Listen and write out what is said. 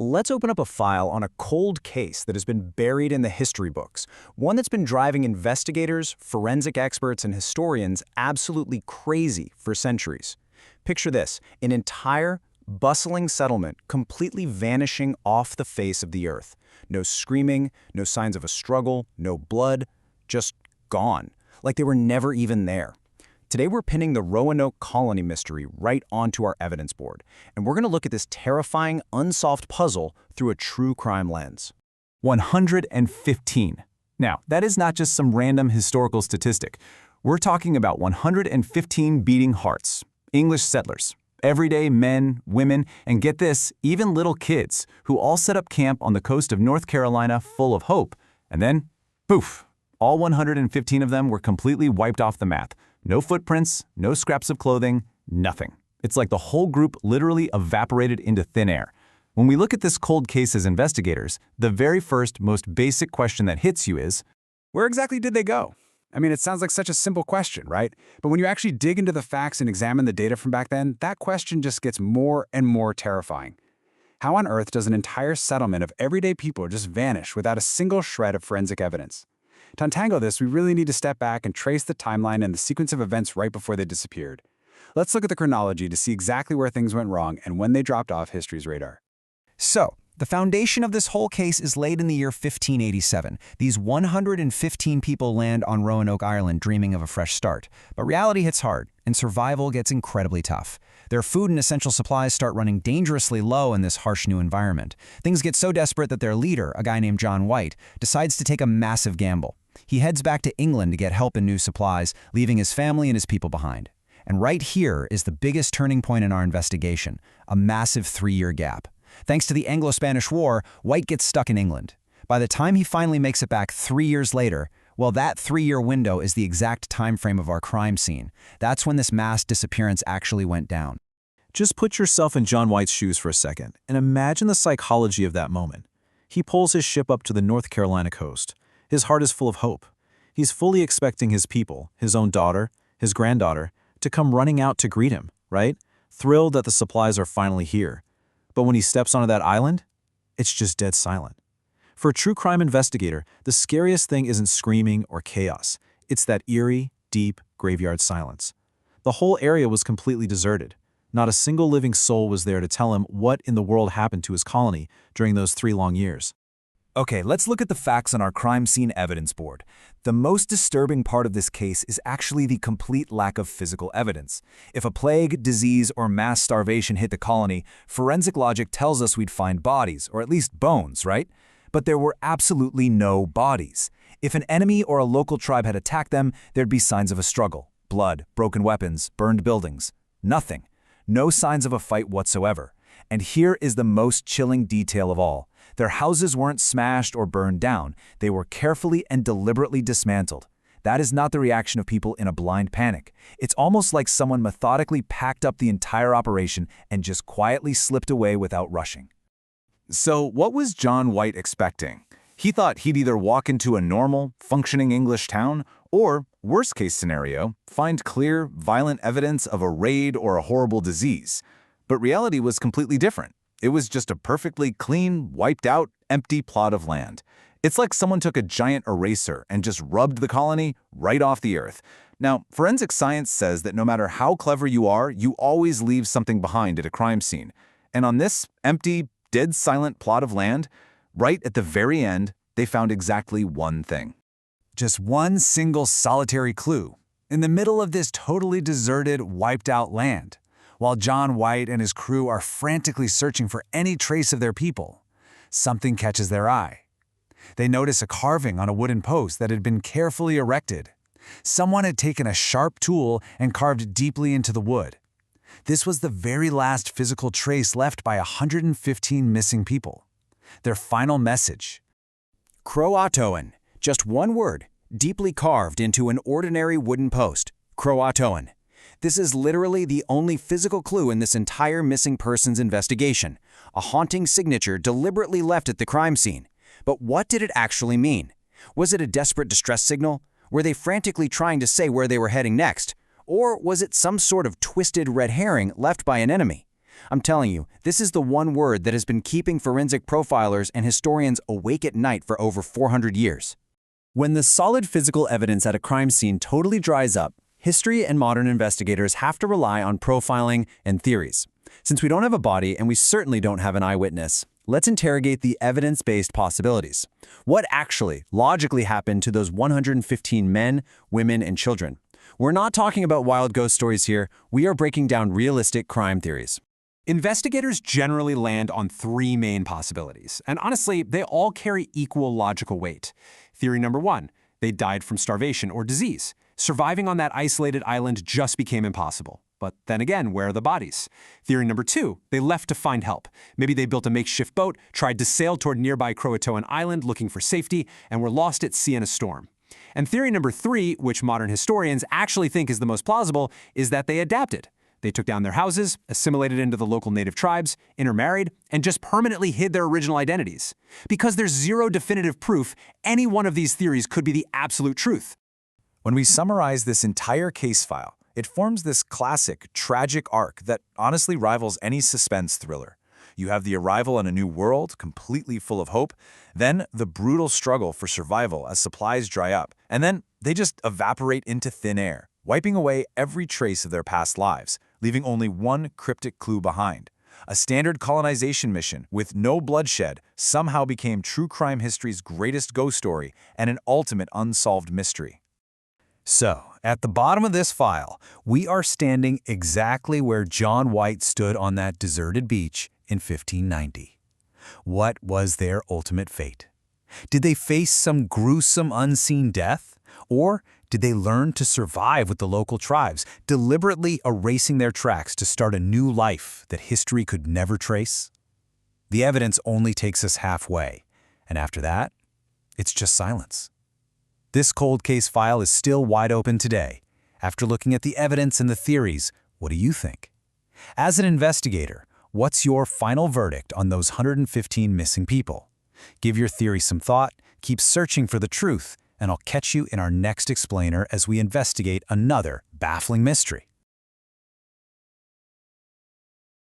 Let's open up a file on a cold case that has been buried in the history books, one that's been driving investigators, forensic experts, and historians absolutely crazy for centuries. Picture this, an entire, bustling settlement completely vanishing off the face of the earth. No screaming, no signs of a struggle, no blood, just gone, like they were never even there. Today we're pinning the Roanoke colony mystery right onto our evidence board, and we're going to look at this terrifying, unsolved puzzle through a true crime lens. 115. Now, that is not just some random historical statistic. We're talking about 115 beating hearts, English settlers, everyday men, women, and get this, even little kids, who all set up camp on the coast of North Carolina full of hope. And then, poof, all 115 of them were completely wiped off the map. No footprints, no scraps of clothing, nothing. It's like the whole group literally evaporated into thin air. When we look at this cold case as investigators, the very first, most basic question that hits you is, where exactly did they go? I mean, it sounds like such a simple question, right? But when you actually dig into the facts and examine the data from back then, that question just gets more and more terrifying. How on earth does an entire settlement of everyday people just vanish without a single shred of forensic evidence? To untangle this, we really need to step back and trace the timeline and the sequence of events right before they disappeared. Let's look at the chronology to see exactly where things went wrong and when they dropped off history's radar. So, the foundation of this whole case is laid in the year 1587. These 115 people land on Roanoke Island dreaming of a fresh start. But reality hits hard, and survival gets incredibly tough. Their food and essential supplies start running dangerously low in this harsh new environment. Things get so desperate that their leader, a guy named John White, decides to take a massive gamble. He heads back to England to get help and new supplies, leaving his family and his people behind. And right here is the biggest turning point in our investigation, a massive 3-year gap. Thanks to the Anglo-Spanish War, White gets stuck in England. By the time he finally makes it back 3 years later, well, that 3-year window is the exact time frame of our crime scene. That's when this mass disappearance actually went down. Just put yourself in John White's shoes for a second and imagine the psychology of that moment. He pulls his ship up to the North Carolina coast. His heart is full of hope. He's fully expecting his people, his own daughter, his granddaughter, to come running out to greet him, right? Thrilled that the supplies are finally here. But when he steps onto that island, it's just dead silent. For a true crime investigator, the scariest thing isn't screaming or chaos. It's that eerie, deep graveyard silence. The whole area was completely deserted. Not a single living soul was there to tell him what in the world happened to his colony during those 3 long years. Okay, let's look at the facts on our crime scene evidence board. The most disturbing part of this case is actually the complete lack of physical evidence. If a plague, disease, or mass starvation hit the colony, forensic logic tells us we'd find bodies, or at least bones, right? But there were absolutely no bodies. If an enemy or a local tribe had attacked them, there'd be signs of a struggle. Blood, broken weapons, burned buildings. Nothing. No signs of a fight whatsoever. And here is the most chilling detail of all. Their houses weren't smashed or burned down. They were carefully and deliberately dismantled. That is not the reaction of people in a blind panic. It's almost like someone methodically packed up the entire operation and just quietly slipped away without rushing. So what was John White expecting? He thought he'd either walk into a normal, functioning English town, or, worst-case scenario, find clear, violent evidence of a raid or a horrible disease. But reality was completely different. It was just a perfectly clean, wiped-out, empty plot of land. It's like someone took a giant eraser and just rubbed the colony right off the earth. Now, forensic science says that no matter how clever you are, you always leave something behind at a crime scene. And on this empty, dead silent plot of land, right at the very end, they found exactly one thing. Just one single solitary clue, in the middle of this totally deserted, wiped-out land. While John White and his crew are frantically searching for any trace of their people, something catches their eye. They notice a carving on a wooden post that had been carefully erected. Someone had taken a sharp tool and carved deeply into the wood. This was the very last physical trace left by 115 missing people. Their final message. Croatoan, just one word, deeply carved into an ordinary wooden post. Croatoan. This is literally the only physical clue in this entire missing persons investigation, a haunting signature deliberately left at the crime scene. But what did it actually mean? Was it a desperate distress signal? Were they frantically trying to say where they were heading next? Or was it some sort of twisted red herring left by an enemy? I'm telling you, this is the one word that has been keeping forensic profilers and historians awake at night for over 400 years. When the solid physical evidence at a crime scene totally dries up, history and modern investigators have to rely on profiling and theories. Since we don't have a body and we certainly don't have an eyewitness, let's interrogate the evidence-based possibilities. What actually, logically happened to those 115 men, women, and children? We're not talking about wild ghost stories here. We are breaking down realistic crime theories. Investigators generally land on three main possibilities, and honestly, they all carry equal logical weight. Theory number one, they died from starvation or disease. Surviving on that isolated island just became impossible. But then again, where are the bodies? Theory number two, they left to find help. Maybe they built a makeshift boat, tried to sail toward nearby Croatoan island looking for safety, and were lost at sea in a storm. And theory number three, which modern historians actually think is the most plausible, is that they adapted. They took down their houses, assimilated into the local native tribes, intermarried, and just permanently hid their original identities. Because there's zero definitive proof, any one of these theories could be the absolute truth. When we summarize this entire case file, it forms this classic, tragic arc that honestly rivals any suspense thriller. You have the arrival in a new world, completely full of hope, then the brutal struggle for survival as supplies dry up, and then they just evaporate into thin air, wiping away every trace of their past lives, leaving only one cryptic clue behind. A standard colonization mission with no bloodshed somehow became true crime history's greatest ghost story and an ultimate unsolved mystery. So, at the bottom of this file, we are standing exactly where John White stood on that deserted beach in 1590. What was their ultimate fate? Did they face some gruesome unseen death? Or did they learn to survive with the local tribes, deliberately erasing their tracks to start a new life that history could never trace? The evidence only takes us halfway, and after that, it's just silence. This cold case file is still wide open today. After looking at the evidence and the theories, what do you think? As an investigator, what's your final verdict on those 115 missing people? Give your theory some thought, keep searching for the truth, and I'll catch you in our next explainer as we investigate another baffling mystery.